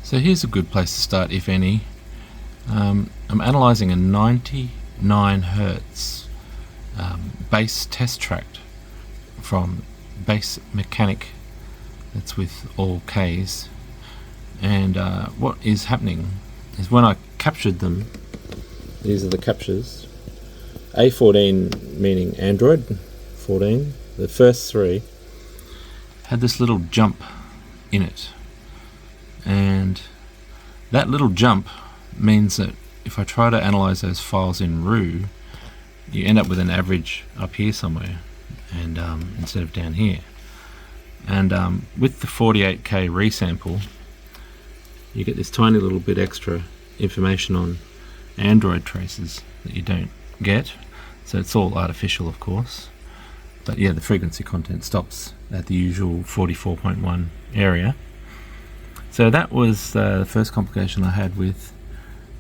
So here's a good place to start, if any. I'm analysing a 99 Hertz bass test track from Bass Mechanic, that's with all K's, and what is happening is when I captured them, these are the captures, A14 meaning Android 14, the first three had this little jump in it, and that little jump means that if I try to analyse those files in RU, you end up with an average up here somewhere, and instead of down here. And with the 48K resample, you get this tiny little bit extra information on Android traces that you don't get. So it's all artificial, of course. But yeah, the frequency content stops at the usual 44.1 area. So that was the first complication I had with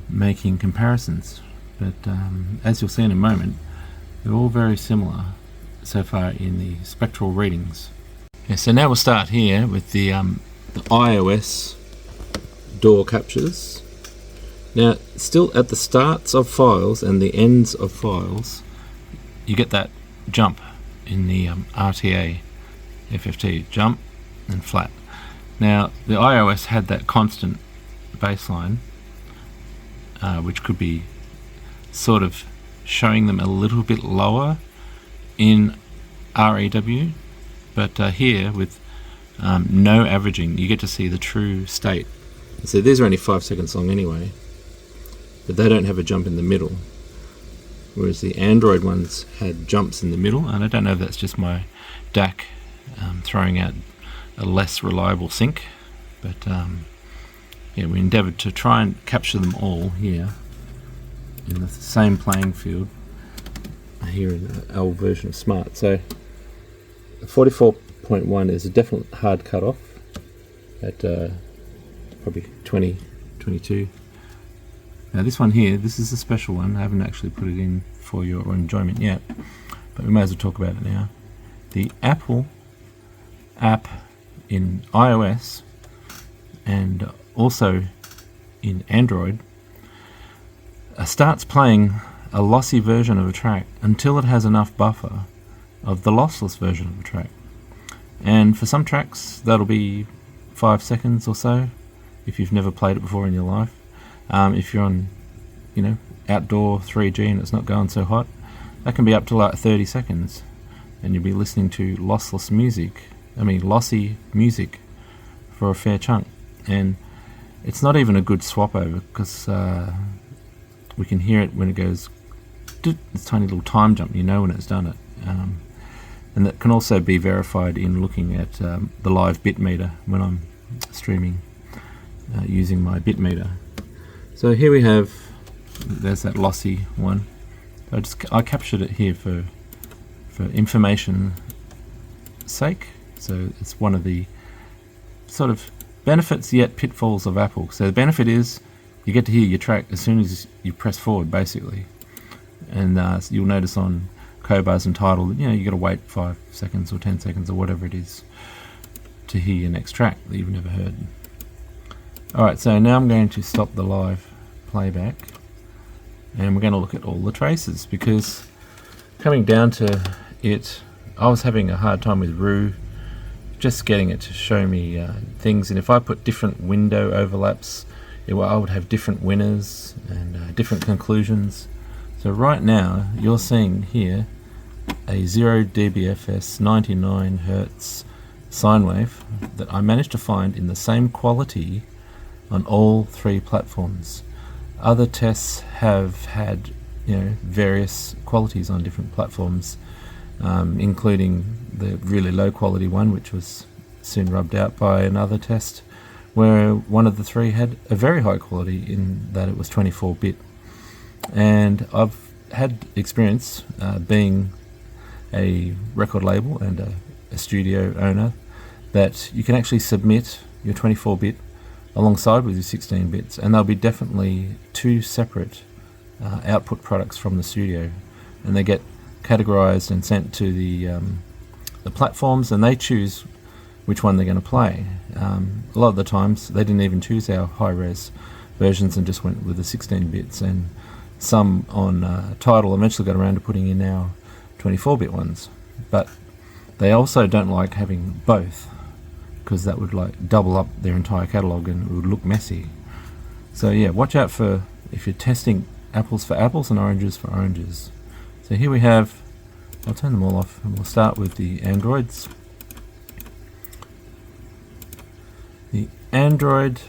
making comparisons. But as you'll see in a moment, they're all very similar so far in the spectral readings. Yeah, so now we'll start here with the iOS DAW captures. Now, still at the starts of files and the ends of files, you get that jump in the RTA FFT, jump and flat. Now, the iOS had that constant baseline, which could be sort of showing them a little bit lower in REW, but here with no averaging, you get to see the true state. So these are only 5 seconds long anyway, but they don't have a jump in the middle, whereas the Android ones had jumps in the middle, and I don't know if that's just my DAC throwing out a less reliable sync, but yeah, we endeavoured to try and capture them all here in the same playing field here in the L version of Smart. So 44.1 is a definite hard cut-off at probably 20, 22. Now this one here, this is a special one. I haven't actually put it in for your enjoyment yet, but we may as well talk about it now. The Apple app in iOS and also in Android starts playing a lossy version of a track until it has enough buffer of the lossless version of the track. And for some tracks that'll be 5 seconds or so if you've never played it before in your life. If you're on, you know, outdoor 3G and it's not going so hot, that can be up to like 30 seconds, and you'll be listening to lossy music for a fair chunk. And it's not even a good swap over, because we can hear it when it goes this tiny little time jump. You know when it's done it, and that can also be verified in looking at the live bit meter when I'm streaming using my bit meter. So here we have, there's that lossy one. I captured it here for information sake. So it's one of the sort of benefits yet pitfalls of Apple. So the benefit is you get to hear your track as soon as you press forward, basically. And you'll notice on Qobuz and Tidal, you know, you got to wait 5 seconds or 10 seconds or whatever it is to hear your next track that you've never heard. Alright, so now I'm going to stop the live playback, and we're going to look at all the traces, because coming down to it, I was having a hard time with RU just getting it to show me things, and if I put different window overlaps, I would have different winners and different conclusions. So right now you're seeing here a 0 dBFS 99 Hertz sine wave that I managed to find in the same quality on all 3 platforms. Other tests have had, you know, various qualities on different platforms, including the really low quality one, which was soon rubbed out by another test, where one of the 3 had a very high quality in that it was 24-bit. And I've had experience being a record label and a studio owner, that you can actually submit your 24-bit alongside with your 16 bits, and they'll be definitely 2 separate output products from the studio, and they get categorized and sent to the platforms, and they choose which one they're going to play. A lot of the times they didn't even choose our high-res versions and just went with the 16 bits, and some on Tidal eventually got around to putting in our 24-bit ones. But they also don't like having both, because that would like double up their entire catalogue and it would look messy. So yeah, watch out for if you're testing apples for apples and oranges for oranges. So here we have, I'll turn them all off and we'll start with the Androids. The Android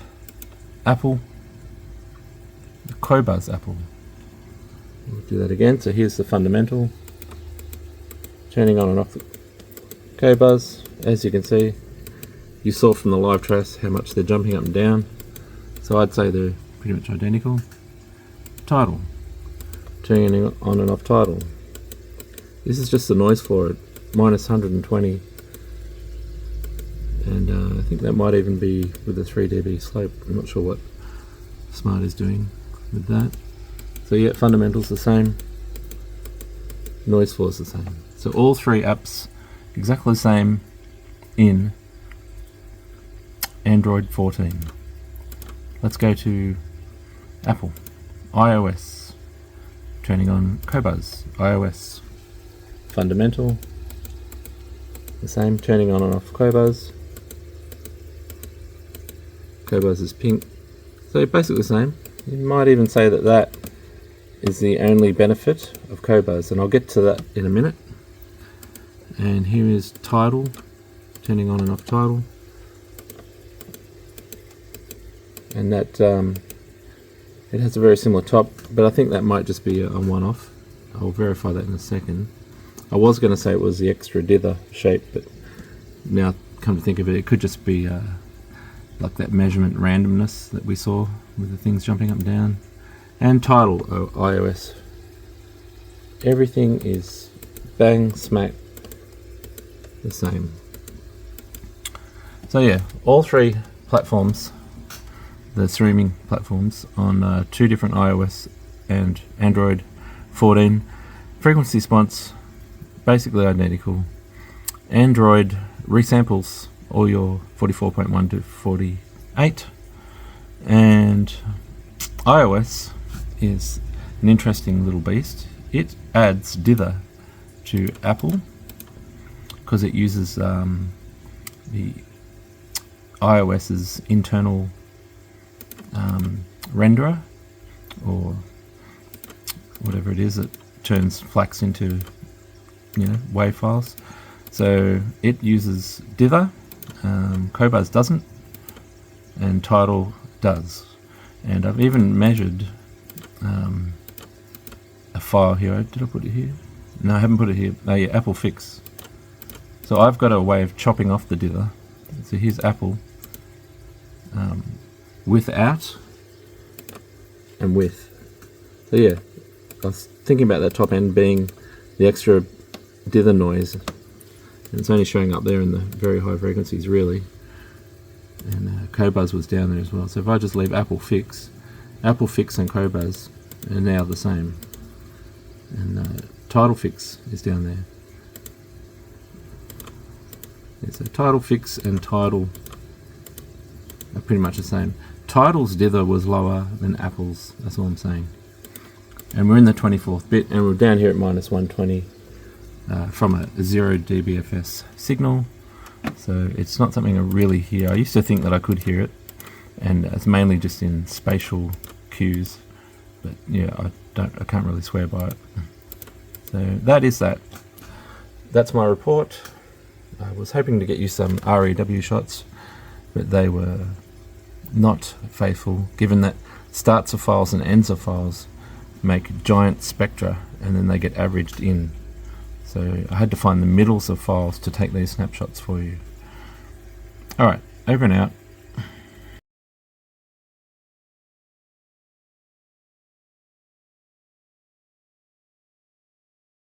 Apple, the Qobuz Apple. We'll do that again. So here's the fundamental. Turning on and off the Qobuz. As you can see, you saw from the live trace how much they're jumping up and down. So I'd say they're pretty much identical. Tidal. Turning on and off Tidal. This is just the noise floor at minus 120. And I think that might even be with a 3 dB slope. I'm not sure what Smart is doing with that. So yeah, fundamental's the same. Noise floor is the same. So all three apps exactly the same in Android 14. Let's go to Apple, iOS. Turning on Qobuz, iOS. Fundamental, the same, turning on and off Qobuz. Qobuz is pink. So basically the same. You might even say that that is the only benefit of Qobuz, and I'll get to that in a minute. And here is Tidal, turning on and off Tidal. And that it has a very similar top, but I think that might just be a one-off. I'll verify that in a second. I was going to say it was the extra dither shape, but now come to think of it, it could just be like that measurement randomness that we saw with the things jumping up and down. And Tidal, iOS. Everything is bang smack the same. So yeah, all three platforms, the streaming platforms on two different iOS and Android 14. Frequency response basically identical. Android resamples all your 44.1 to 48, and iOS is an interesting little beast. It adds dither to Apple because it uses the iOS's internal renderer, or whatever it is that turns FLACs into, you know, WAV files. So it uses dither. Qobuz doesn't, and Tidal does. And I've even measured a file here. Did I put it here? No, I haven't put it here. Oh yeah, Apple Fix. So I've got a way of chopping off the dither. So here's Apple without and with. So yeah, I was thinking about that top end being the extra dither noise, and it's only showing up there in the very high frequencies really. And Qobuz was down there as well. So if I just leave Apple Fix and Qobuz are now the same, and Tidal Fix is down there. Yeah, so Tidal Fix and Tidal are pretty much the same. Tidal's dither was lower than Apple's, that's all I'm saying. And we're in the 24th bit, and we're down here at minus 120 from a 0 dBFS signal. So it's not something I really hear. I used to think that I could hear it, and it's mainly just in spatial cues. But yeah, I can't really swear by it. So that is that. That's my report. I was hoping to get you some REW shots, but they were not faithful, given that starts of files and ends of files make giant spectra and then they get averaged in. So I had to find the middles of files to take these snapshots for you. Alright, over and out.